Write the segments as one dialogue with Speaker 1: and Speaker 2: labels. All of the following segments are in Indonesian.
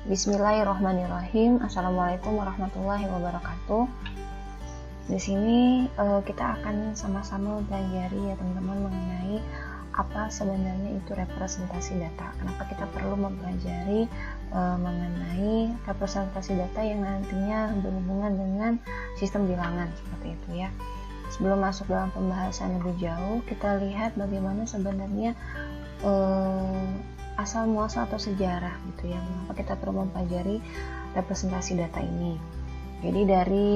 Speaker 1: Bismillahirrahmanirrahim. Assalamualaikum warahmatullahi wabarakatuh. Di sini kita akan sama-sama pelajari ya teman-teman mengenai apa sebenarnya itu representasi data. Kenapa kita perlu mempelajari mengenai representasi data yang nantinya berhubungan dengan sistem bilangan seperti itu ya. Sebelum masuk dalam pembahasan lebih jauh, kita lihat bagaimana sebenarnya asal muasal atau sejarah gitu ya. Mengapa kita perlu mempelajari representasi data ini? Jadi dari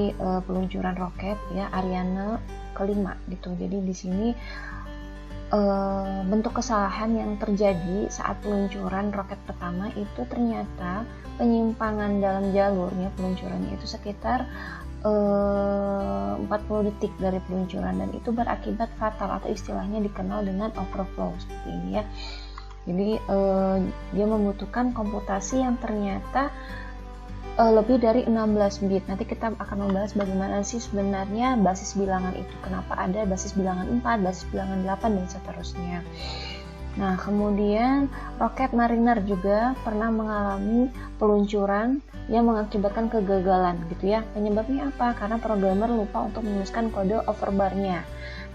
Speaker 1: peluncuran roket ya Ariane kelima gitu. Jadi di sini bentuk kesalahan yang terjadi saat peluncuran roket pertama itu ternyata penyimpangan dalam jalurnya peluncurannya itu sekitar 40 detik dari peluncuran, dan itu berakibat fatal atau istilahnya dikenal dengan overflow seperti ini ya. Jadi dia membutuhkan komputasi yang ternyata lebih dari 16 bit. Nanti kita akan membahas bagaimana sih sebenarnya basis bilangan itu, kenapa ada basis bilangan 4, basis bilangan 8 dan seterusnya. Nah, kemudian roket Mariner juga pernah mengalami peluncuran yang mengakibatkan kegagalan gitu ya. Penyebabnya apa? Karena programmer lupa untuk menuliskan kode overbarnya.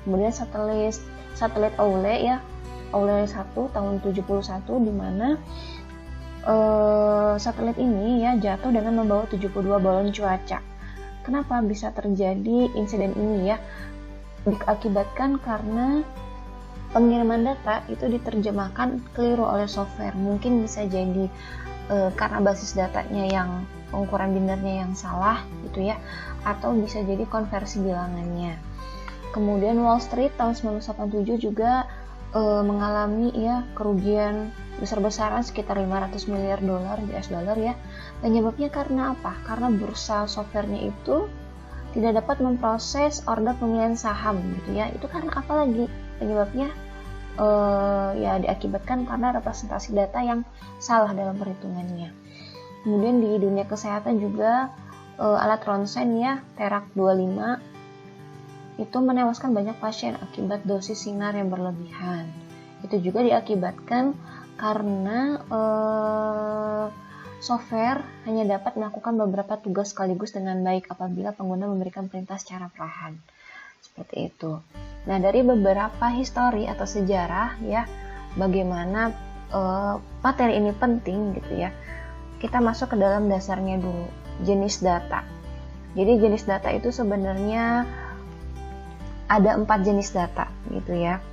Speaker 1: Kemudian satelit Oule ya, Oule 1 tahun 71, di mana satelit ini ya jatuh dengan membawa 72 balon cuaca. Kenapa bisa terjadi insiden ini ya? Diakibatkan karena pengiriman data itu diterjemahkan keliru oleh software. Mungkin bisa jadi karena basis datanya yang pengukuran binarnya yang salah gitu ya, atau bisa jadi konversi bilangannya. Kemudian Wall Street tahun 1987 juga mengalami ya kerugian besar-besaran sekitar 500 miliar dolar US dollar ya. Penyebabnya karena apa? Karena bursa softwarenya itu tidak dapat memproses order pemilihan saham gitu ya. Itu karena apa lagi? Penyebabnya ya diakibatkan karena representasi data yang salah dalam perhitungannya. Kemudian di dunia kesehatan juga alat ronsen ya Terak 25 itu menewaskan banyak pasien akibat dosis sinar yang berlebihan. Itu juga diakibatkan karena software hanya dapat melakukan beberapa tugas sekaligus dengan baik apabila pengguna memberikan perintah secara perlahan. Seperti itu. Nah, dari beberapa histori atau sejarah ya, bagaimana materi ini penting gitu ya. Kita masuk ke dalam dasarnya dulu, jenis data. Jadi jenis data itu sebenarnya ada 4 jenis data gitu ya.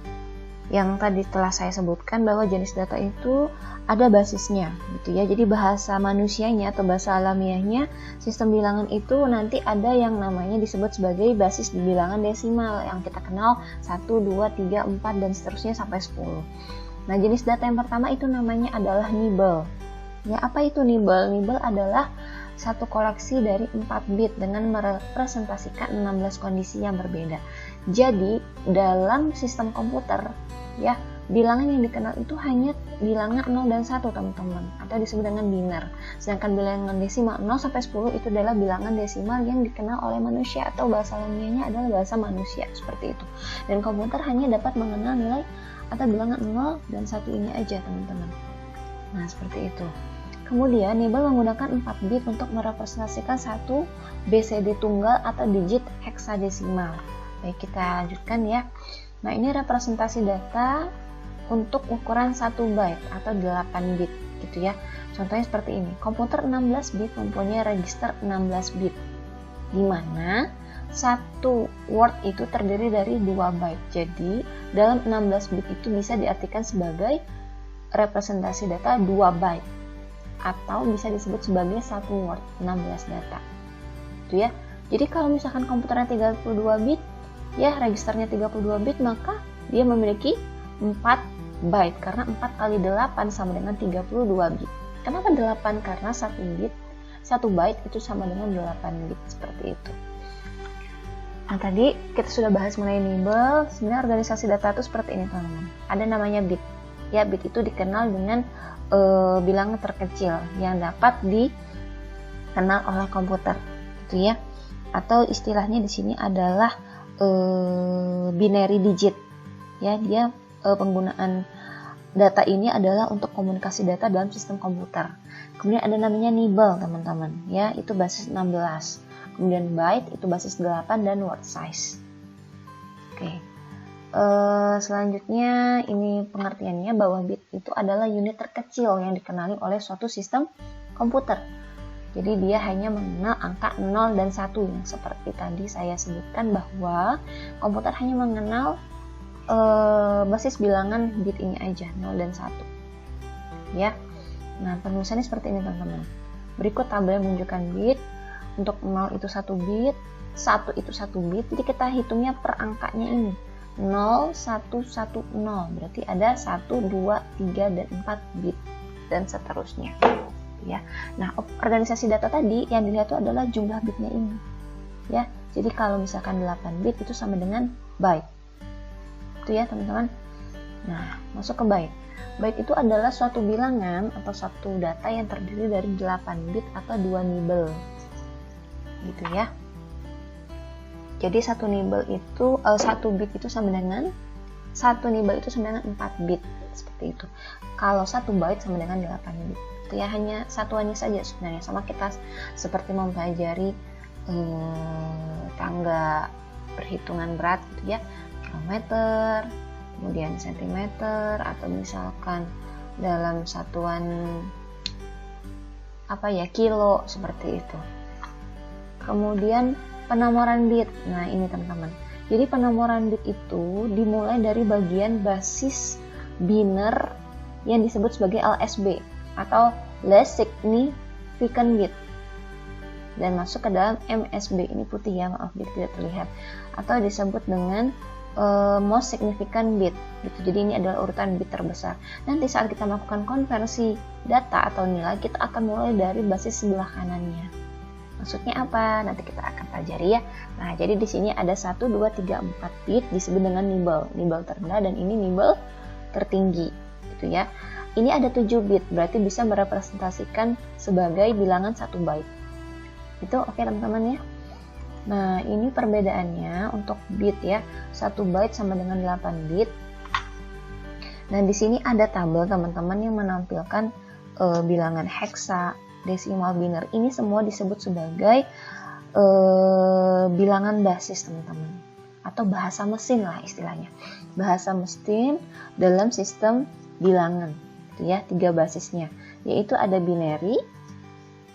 Speaker 1: Yang tadi telah saya sebutkan bahwa jenis data itu ada basisnya gitu ya. Jadi bahasa manusianya atau bahasa alamiahnya sistem bilangan itu nanti ada yang namanya disebut sebagai basis bilangan desimal yang kita kenal 1, 2, 3, 4 dan seterusnya sampai 10. Nah, jenis data yang pertama itu namanya adalah nibble. Ya, apa itu nibble? Nibble adalah satu koleksi dari 4 bit dengan merepresentasikan 16 kondisi yang berbeda. Jadi, dalam sistem komputer ya, bilangan yang dikenal itu hanya bilangan 0 dan 1 teman-teman, atau disebut dengan biner. Sedangkan bilangan desimal 0 sampai 10 itu adalah bilangan desimal yang dikenal oleh manusia, atau bahasa alamiahnya adalah bahasa manusia, seperti itu. Dan komputer hanya dapat mengenal nilai atau bilangan 0 dan 1 ini aja teman-teman. Nah, seperti itu. Kemudian nibble menggunakan 4 bit untuk merepresentasikan satu BCD tunggal atau digit heksadesimal. Baik, kita lanjutkan ya. Nah, ini representasi data untuk ukuran 1 byte atau 8 bit gitu ya. Contohnya seperti ini. Komputer 16 bit mempunyai register 16 bit, di mana satu word itu terdiri dari 2 byte. Jadi, dalam 16 bit itu bisa diartikan sebagai representasi data 2 byte, atau bisa disebut sebagai satu word 16 data. Itu ya. Jadi kalau misalkan komputernya 32 bit, ya registernya 32 bit, maka dia memiliki 4 byte karena 4 kali 8 sama dengan 32 bit. Kenapa 8? Karena 1 byte itu sama dengan 8 bit, seperti itu. Nah, tadi kita sudah bahas mengenai nibble. Sebenarnya organisasi data itu seperti ini teman-teman. Ada namanya bit. Ya, bit itu dikenal dengan bilangan terkecil yang dapat dikenal oleh komputer, gitu ya. Atau istilahnya di sini adalah binary digit. Ya, dia penggunaan data ini adalah untuk komunikasi data dalam sistem komputer. Kemudian ada namanya nibble teman-teman, ya, itu basis 16. Kemudian byte itu basis 8 dan word size. Oke. Selanjutnya ini pengertiannya bahwa bit itu adalah unit terkecil yang dikenali oleh suatu sistem komputer. Jadi dia hanya mengenal angka 0 dan 1 yang seperti tadi saya sebutkan bahwa komputer hanya mengenal basis bilangan bit ini aja, 0 dan 1. Ya. Nah, penulisannya seperti ini teman-teman. Berikut tabel yang menunjukkan bit. Untuk 0 itu 1 bit, 1 itu 1 bit. Jadi kita hitungnya per angkanya ini. 0, 1, 1, 0. Berarti ada 1, 2, 3, dan 4 bit. Dan seterusnya. Ya. Nah, organisasi data tadi yang dilihat itu adalah jumlah bitnya ini. Ya. Jadi kalau misalkan 8 bit itu sama dengan byte. Itu ya teman-teman. Nah, masuk ke byte. Byte itu adalah suatu bilangan atau satu data yang terdiri dari 8 bit atau 2 nibble. Gitu ya. Jadi satu nibble itu 1 bit itu sama dengan 1 nibble itu sama dengan 4 bit, seperti itu. Kalau 1 byte sama dengan 8 bit. Itu ya, hanya satuannya saja sebenarnya, sama kita seperti mempelajari tangga perhitungan berat gitu ya. Kilometer, kemudian sentimeter, atau misalkan dalam satuan kilo, seperti itu. Kemudian penomoran bit. Nah, ini teman-teman. Jadi penomoran bit itu dimulai dari bagian basis biner yang disebut sebagai LSB atau Least Significant Bit, dan masuk ke dalam MSB. Ini putih ya, maaf tidak terlihat, atau disebut dengan most significant bit gitu. Jadi ini adalah urutan bit terbesar. Nanti saat kita melakukan konversi data atau nilai, kita akan mulai dari basis sebelah kanannya. Maksudnya apa? Nanti kita akan pelajari ya. Nah, jadi di sini ada 1, 2, 3, 4 bit disebut dengan nibble. Nibble terendah dan ini nibble tertinggi gitu ya. Ini ada 7 bit, berarti bisa merepresentasikan sebagai bilangan 1 byte. Itu oke teman-teman ya. Nah, ini perbedaannya untuk bit ya. 1 byte sama dengan 8 bit. Nah, di sini ada tabel teman-teman yang menampilkan bilangan heksa, desimal, biner. Ini semua disebut sebagai bilangan basis teman-teman, atau bahasa mesin lah istilahnya. Bahasa mesin dalam sistem bilangan itu ya, 3 basisnya, yaitu ada binary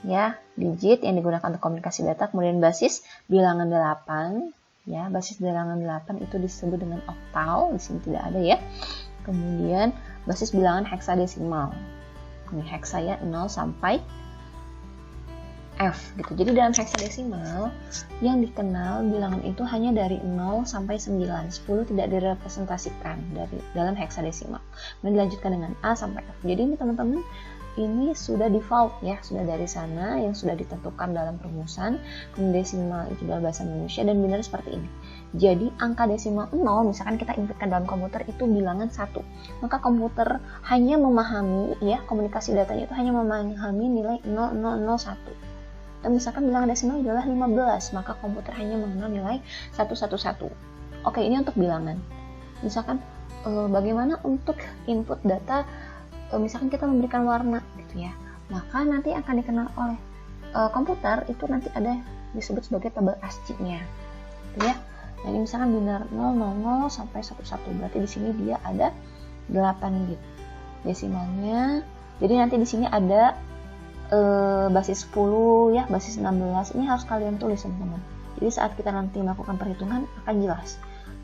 Speaker 1: ya, digit yang digunakan untuk komunikasi data, kemudian basis bilangan 8 ya, basis bilangan 8 itu disebut dengan oktal, di sini tidak ada ya. Kemudian basis bilangan heksadesimal. Ini heksa ya, 0 sampai F gitu. Jadi dalam heksadesimal yang dikenal bilangan itu hanya dari 0 sampai 9. 10 tidak direpresentasikan dari dalam heksadesimal. Kemudian dilanjutkan dengan A sampai F. Jadi ini teman-teman, ini sudah default ya, sudah dari sana yang sudah ditentukan dalam perumusan. Kemudian desimal itu dalam bahasa Indonesia, dan biner seperti ini. Jadi angka desimal 0 misalkan kita inputkan dalam komputer itu bilangan 1. Maka komputer hanya memahami ya, komunikasi datanya itu hanya memahami nilai 0001. Dan misalkan bilangan desimal adalah 15, maka komputer hanya mengenal nilai 111. Oke, ini untuk bilangan. Misalkan bagaimana untuk input data, misalkan kita memberikan warna gitu ya, maka nanti akan dikenal oleh komputer itu nanti ada disebut sebagai tabel ASCII-nya gitu ya. Nah, ini misalkan binar 000 sampai 11, berarti di sini dia ada 8 bit desimalnya. Jadi nanti di sini ada basis 10 ya, basis 16. Ini harus kalian tulis teman-teman. Jadi saat kita nanti melakukan perhitungan akan jelas.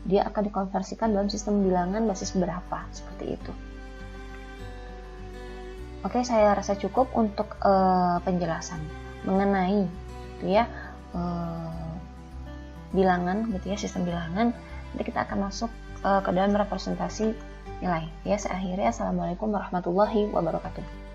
Speaker 1: Dia akan dikonversikan dalam sistem bilangan basis berapa, seperti itu. Oke, saya rasa cukup untuk penjelasan mengenai gitu ya, bilangan gitu ya, sistem bilangan. Nanti kita akan masuk ke dalam representasi nilai. Ya, saya akhiri. Assalamualaikum warahmatullahi wabarakatuh.